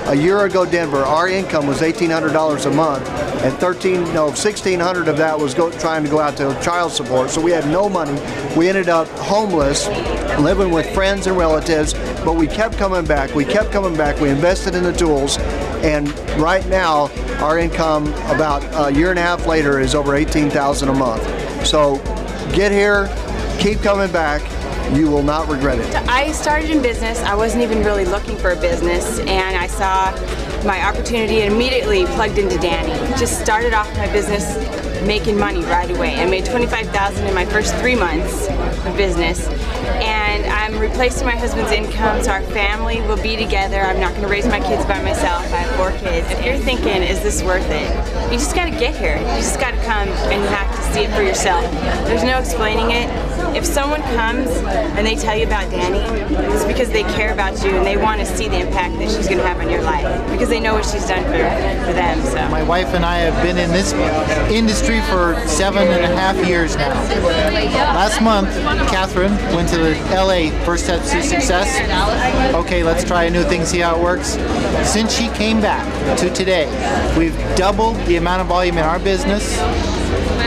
A year ago, Denver, our income was $1,800 a month, and $1,600 of that was trying to go out to child support. So we had no money. We ended up homeless, living with friends and relatives, but we kept coming back. We kept coming back. We invested in the tools, and right now our income about a year and a half later is over $18,000 a month. So get here, keep coming back. You will not regret it. I started in business. I wasn't even really looking for a business, and I saw my opportunity and immediately plugged into Dani. Just started off my business making money right away. I made $25,000 in my first 3 months of business, and I'm replacing my husband's income, so our family will be together. I'm not going to raise my kids by myself. I have 4 kids. If you're thinking, is this worth it? You just got to get here. You just got to come, and you have to see it for yourself. There's no explaining it. If someone comes and they tell you about Dani, it's because they care about you and they want to see the impact that she's going to have on your life, because they know what she's done for them. So my wife and I have been in this industry for 7.5 years now. Last month, Catherine went to the LA First Steps to Success. Okay, let's try a new thing, see how it works. Since she came back to today, we've doubled the amount of volume in our business.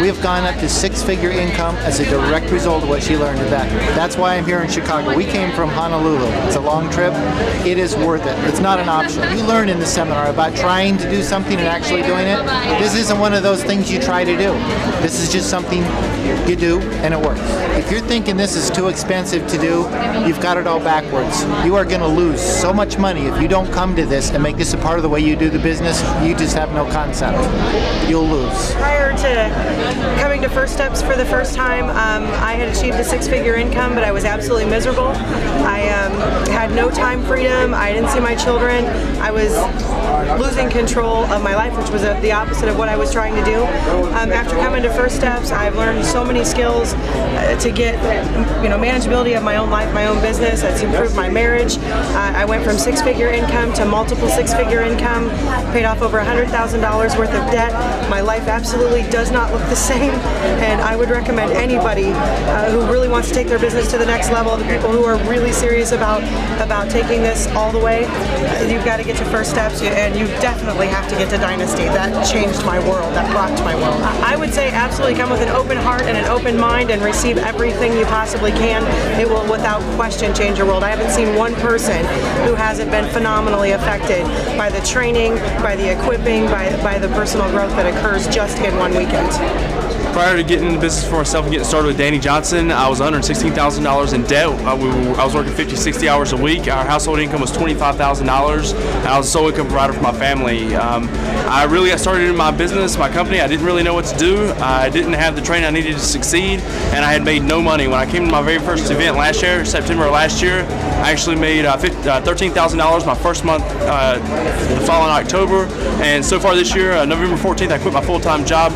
We have gone up to 6-figure income as a direct result of what she learned at that. That's why I'm here in Chicago. We came from Honolulu. It's a long trip. It is worth it. It's not an option. You learn in the seminar about trying to do something and actually doing it. This isn't one of those things you try to do. This is just something you do and it works. If you're thinking this is too expensive to do, you've got it all backwards. You are going to lose so much money if you don't come to this and make this a part of the way you do the business. You just have no concept. You'll lose. Prior to coming to First Steps for the first time, I had achieved a 6-figure income, but I was absolutely miserable. I had no time freedom. I didn't see my children. I was losing control of my life, which was the opposite of what I was trying to do. After coming to First Steps, I've learned so many skills to get, manageability of my own life, my own business. It's improved my marriage. I went from 6-figure income to multiple 6-figure income, paid off over $100,000 worth of debt. My life absolutely does not look the same, and I would recommend anybody who really wants to take their business to the next level, the people who are really serious about taking this all the way, you've got to get to First Steps, and you definitely have to get to Dynasty. That changed my world. That rocked my world. I would say absolutely come with an open heart and an open mind and receive everything you possibly can. It will without question change your world. I haven't seen one person who hasn't been phenomenally affected by the training, by the equipping, by the personal growth that occurs just in one weekend. Prior to getting into business for myself and getting started with Dani Johnson, I was $116,000 in debt. I was working 50, 60 hours a week. Our household income was $25,000, and I was a sole income provider for my family. I really got started in my business, my company. I didn't really know what to do. I didn't have the training I needed to succeed, and I had made no money. When I came to my very first event last year, September of last year, I actually made $13,000 my first month the following October, and so far this year, November 14th, I quit my full-time job.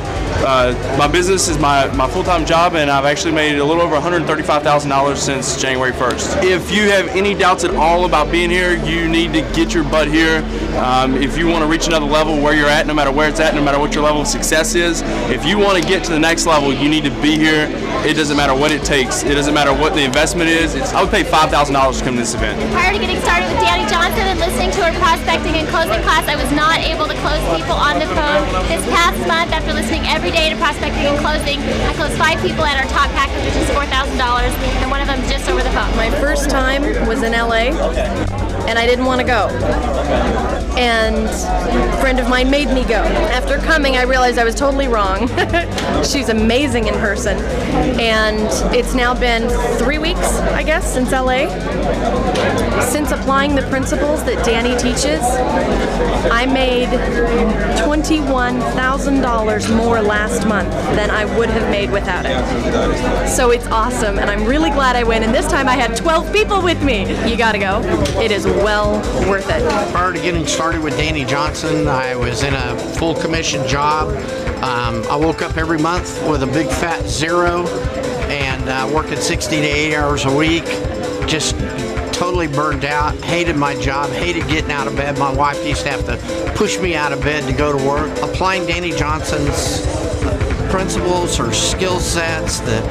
My business is my full-time job, and I've actually made a little over $135,000 since January 1st. If you have any doubts at all about being here, you need to get your butt here. If you want to reach another level where you're at, no matter where it's at, no matter what your level of success is, if you want to get to the next level, you need to be here. It doesn't matter what it takes. It doesn't matter what the investment is. I would pay $5,000 to come to this event. Prior to getting started with Dani Johnson and listening to her prospecting and closing class, I was not able to close people on the phone. This past month, after listening every day to prospecting and closing, I closed 5 people at our top package, which is $4,000, and one of them just over the phone. My first time was in LA, and I didn't want to go. And a friend of mine made me go. After coming, I realized I was totally wrong. She's amazing in person. And it's now been 3 weeks, I guess, since LA. Since applying the principles that Dani teaches, I made $21,000 more last month than I would have made without it. So it's awesome, and I'm really glad I went. And this time I had 12 people with me. You gotta go. It is well worth it. Prior to getting started with Dani Johnson, I was in a full commission job. I woke up every month with a big fat zero and working 60 to 80 hours a week. Just totally burned out, hated my job, hated getting out of bed. My wife used to have to push me out of bed to go to work. Applying Dani Johnson's principles, her skill sets, the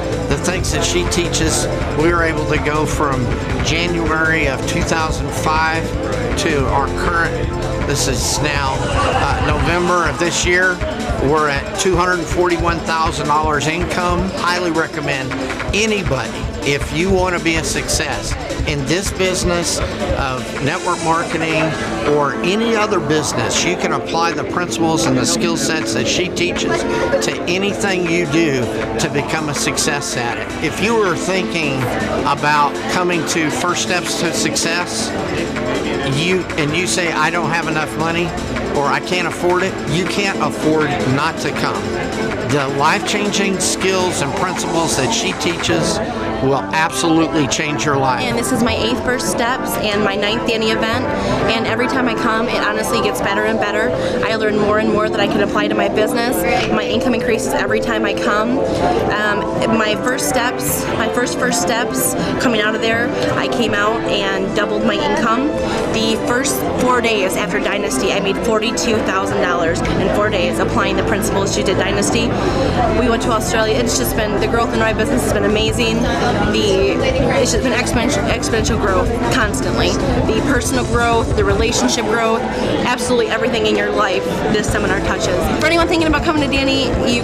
things that she teaches, we were able to go from January of 2005 to our current, this is now November of this year, we're at $241,000 income. Highly recommend anybody, if you want to be a success in this business of network marketing or any other business, you can apply the principles and the skill sets that she teaches to anything you do to become a success at it. If you were thinking about coming to First Steps to Success, you say, I don't have enough money, or I can't afford it, you can't afford not to come. The life-changing skills and principles that she teaches will absolutely change your life. And this is my 8th First Steps and my 9th Dani event, and every time I come it honestly gets better and better. I learn more and more that I can apply to my business. My income increases every time I come. My first First Steps, coming out of there, I came out and doubled my income. The first 4 days after Dynasty, I made $42,000 in 4 days applying the principles she did Dynasty. We went to Australia. It's just been, the growth in my business has been amazing. It's just been exponential growth constantly. The personal growth, the relationship growth, absolutely everything in your life this seminar touches. For anyone thinking about coming to Dani, you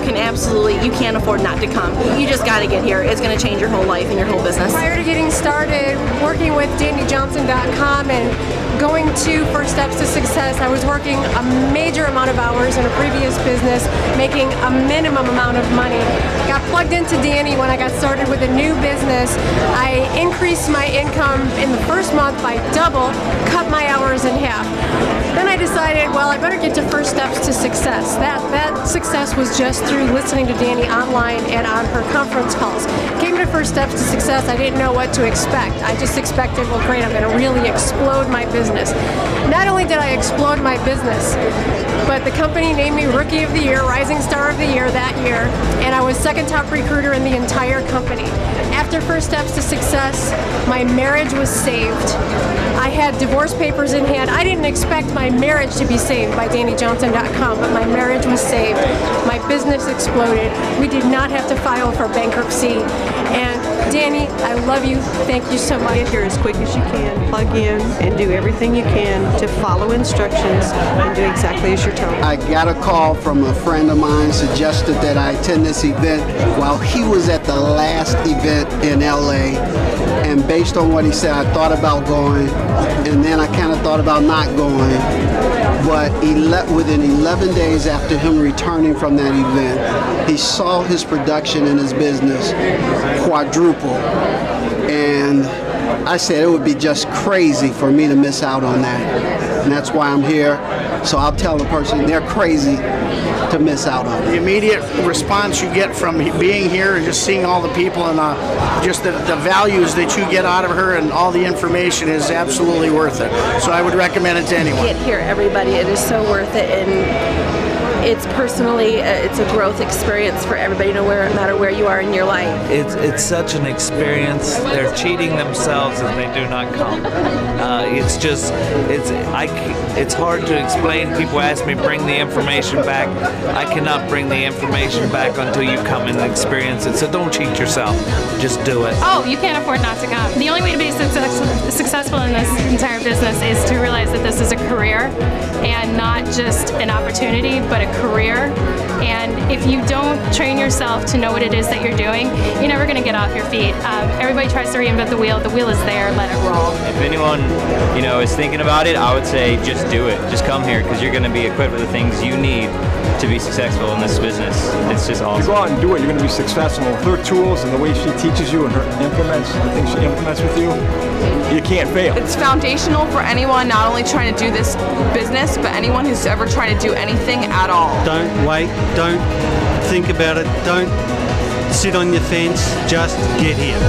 can't afford not to come. You just got to get here. It's going to change your whole life and your whole business. Prior to getting started working with DaniJohnson.com and going to First Steps to Success, I was working a major amount of hours in a previous business, making a minimum amount of money. Got plugged into Dani when I got started with a new business. I increased my income in the first month by double, cut my hours in half. Then I decided, well, I better get to First Steps to Success. That success was just through listening to Dani online and on her conference calls. Came to First Steps to Success, I didn't know what to expect. I just expected, well, great, I'm going to really explode my business. Not only did I explode my business, but the company named me Rookie of the Year, Rising Star of the Year that year, and I was second top recruiter in the entire company. After First Steps to Success, my marriage was saved. I had divorce papers in hand. I didn't expect my marriage to be saved by DaniJohnson.com, but my marriage was saved. My business exploded. We did not have to file for bankruptcy. And Dani, I love you. Thank you so much. Get here as quick as you can, plug in, and do everything you can to follow instructions and do exactly as you're told. I got a call from a friend of mine, suggested that I attend this event while he was at the last event in LA. And based on what he said, I thought about going, and then I kind of thought about not going. But within 11 days after him returning from that event, he saw his production in his business quadruple. And I said it would be just crazy for me to miss out on that. And that's why I'm here. So I'll tell the person they're crazy to miss out on it. The immediate response you get from being here and just seeing all the people and just the values that you get out of her and all the information is absolutely worth it. So I would recommend it to anyone. Get here, everybody. It is so worth it. And it's personally, it's a growth experience for everybody, no matter where you are in your life. It's such an experience. They're cheating themselves if they do not come. It's hard to explain. People ask me, bring the information back. I cannot bring the information back until you come and experience it. So don't cheat yourself. Just do it. Oh, you can't afford not to come. The only way to be successful in this entire business is to realize that this is a career and not just an opportunity, but a career. And if you don't train yourself to know what it is that you're doing, you're never going to get off your feet. Everybody tries to reinvent the wheel. The wheel is there. Let it roll. If anyone, is thinking about it, I would say just do it. Just come here, because you're going to be equipped with the things you need to be successful in this business. It's just awesome. You go out and do it, you're going to be successful. Her tools and the way she teaches you and her implements, the things she implements with you, you can't fail. It's foundational for anyone not only trying to do this business, but anyone who's ever trying to do anything at all. Don't wait, don't think about it, don't sit on your fence, just get here.